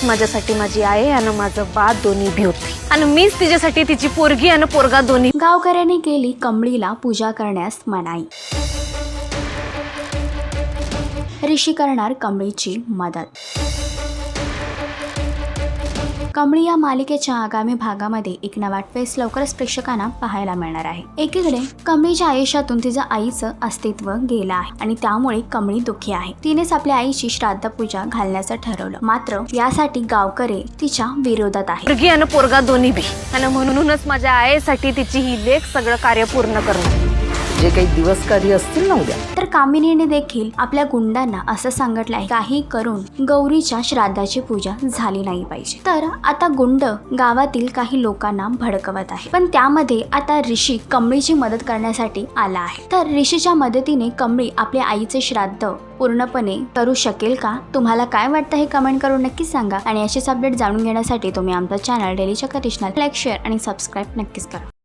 माझ्यासाठी माझी आई आणि माझं बा दोन्ही भी होती आणि मीच तिच्यासाठी तिची पोरगी आणि पोरगा दोन्ही। गावकऱ्यांनी केली कमळीला पूजा करण्यास मनाई। ऋषी करणार कमळीची मदत। कमळी या मालिकेच्या आगामी भागामध्ये एक नवा ट्विस्ट लवकरच प्रेक्षकांना पाहायला मिळणार आहे। एकीकडे कमळीच्या आयुष्यातून तिच्या आईचं अस्तित्व गेलं आहे आणि त्यामुळे कमळी दुःखी आहे। तिनेच आपल्या आईची श्राद्ध पूजा घालण्याचं ठरवलं, मात्र यासाठी गावकरी तिच्या विरोधात आहे। पोरगी आणि पोरगा दोन्ही भी आणि म्हणूनच माझ्या आईसाठी तिची ही लेख सगळं कार्य पूर्ण करणार। जे काही दिवस कार्य असतील ना उद्या, तर कामिनीने देखील आपल्या गुंडांना असं सांगितलं आहे, काही करून गौरीच्या श्राद्धाची पूजा झाली नाही पाहिजे। तर आता गुंड गावातील काही लोकांना भडकवत आहे, पण त्यामध्ये आता ऋषी कमळीची मदत करण्यासाठी आला आहे। तर ऋषीच्या मदतीने कमळी आपल्या आईचे श्राद्ध पूर्णपणे करू शकेल का? तुम्हाला काय वाटतं हे कमेंट करून नक्कीच सांगा आणि अशीच अपडेट जाणून घेण्यासाठी तुम्ही आमचा चॅनल डेली चक्कर लाईक, शेअर आणि सबस्क्राईब नक्कीच करा।